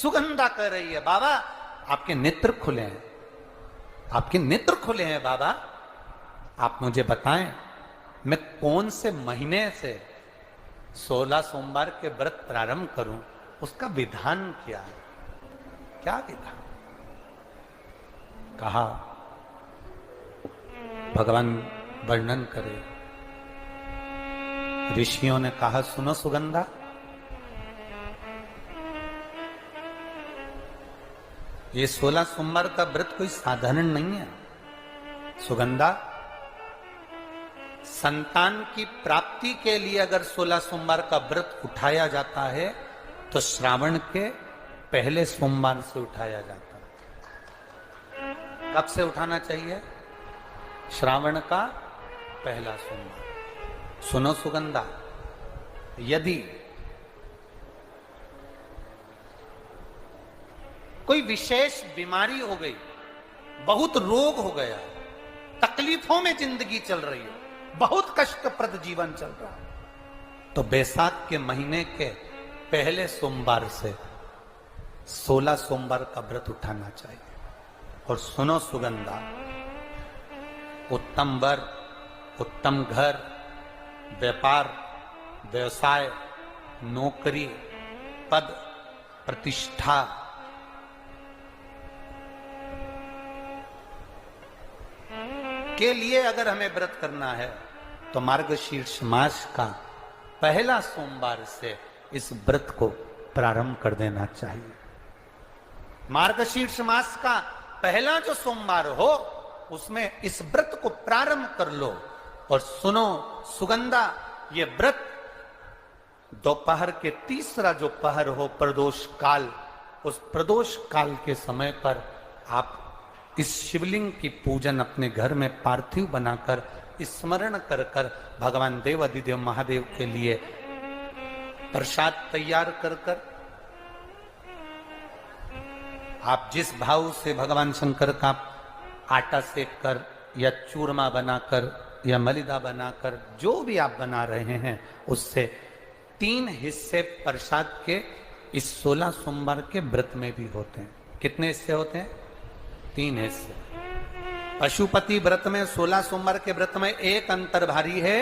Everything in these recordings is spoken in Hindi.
सुगंधा कह रही है, बाबा आपके नेत्र खुले हैं, आपके नेत्र खुले हैं बाबा, आप मुझे बताएं मैं कौन से महीने से 16 सोमवार के व्रत प्रारंभ करूं, उसका विधान क्या है, क्या विधान। कहा भगवान वर्णन करे, ऋषियों ने कहा सुनो सुगंधा, ये 16 सोमवार का व्रत कोई साधारण नहीं है। सुगंधा, संतान की प्राप्ति के लिए अगर 16 सोमवार का व्रत उठाया जाता है तो श्रावण के पहले सोमवार से उठाया जाता है। कब से उठाना चाहिए? श्रावण का पहला सोमवार। सुनो सुगंधा, यदि कोई विशेष बीमारी हो गई, बहुत रोग हो गया, तकलीफों में जिंदगी चल रही है, बहुत कष्टप्रद जीवन चल रहा है, तो बैसाख के महीने के पहले सोमवार से 16 सोमवार का व्रत उठाना चाहिए। और सुनो सुगंधा, उत्तम वर, उत्तम घर, व्यापार, व्यवसाय, नौकरी, पद, प्रतिष्ठा, के लिए अगर हमें व्रत करना है तो मार्गशीर्ष मास का पहला सोमवार से इस व्रत को प्रारंभ कर देना चाहिए। मार्गशीर्ष मास का पहला जो सोमवार हो उसमें इस व्रत को प्रारंभ कर लो। और सुनो सुगंधा, ये व्रत दोपहर के तीसरा जो पहर हो, प्रदोष काल, उस प्रदोष काल के समय पर आप इस शिवलिंग की पूजन अपने घर में पार्थिव बनाकर स्मरण कर कर भगवान देव अधिदेव महादेव के लिए प्रसाद तैयार कर कर, आप जिस भाव से भगवान शंकर का आटा सेक कर या चूरमा बनाकर या मलिदा बनाकर जो भी आप बना रहे हैं, उससे 3 हिस्से प्रसाद के इस 16 सोमवार के व्रत में भी होते हैं। कितने हिस्से होते हैं? 3 हिस्से। पशुपति व्रत में 16 सोमवार के व्रत में एक अंतर भारी है।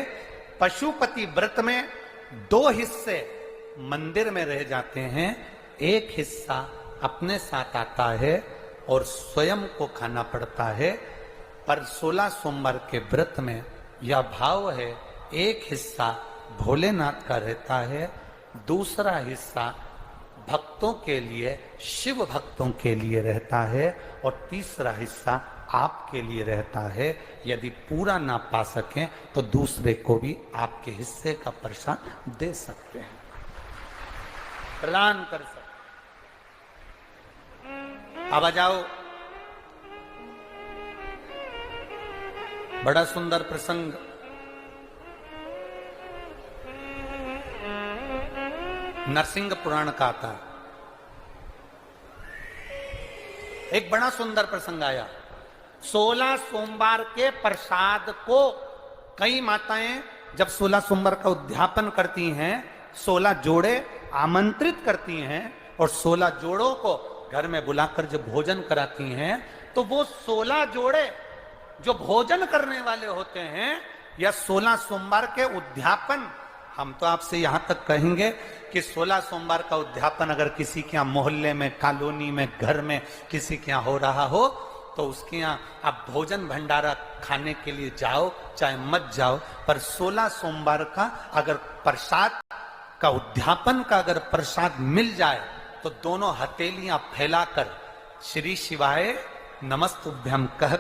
पशुपति व्रत में 2 हिस्से मंदिर में रह जाते हैं, एक हिस्सा अपने साथ आता है और स्वयं को खाना पड़ता है। पर 16 सोमवार के व्रत में यह भाव है, एक हिस्सा भोलेनाथ का रहता है, दूसरा हिस्सा भक्तों के लिए, शिव भक्तों के लिए रहता है, और तीसरा हिस्सा आपके लिए रहता है। यदि पूरा ना पा सकें तो दूसरे को भी आपके हिस्से का प्रसाद दे सकते हैं, प्रदान कर सकते। अब आ जाओ, बड़ा सुंदर प्रसंग। नरसिंह पुराण का आता है। एक बड़ा सुंदर प्रसंग आया। 16 सोमवार के प्रसाद को कई माताएं जब 16 सोमवार का उद्यापन करती हैं, 16 जोड़े आमंत्रित करती हैं और 16 जोड़ों को घर में बुलाकर जब भोजन कराती हैं, तो वो 16 जोड़े जो भोजन करने वाले होते हैं या 16 सोमवार के उद्यापन, हम तो आपसे यहां तक कहेंगे कि 16 सोमवार का उद्यापन अगर किसी के यहाँ मोहल्ले में, कॉलोनी में, घर में किसी के यहाँ हो रहा हो तो उसके यहाँ आप भोजन भंडारा खाने के लिए जाओ चाहे मत जाओ, पर 16 सोमवार का अगर प्रसाद का उद्यापन का अगर प्रसाद मिल जाए तो दोनों हथेलियां फैलाकर श्री शिवाय नमस्तुभ्यम कह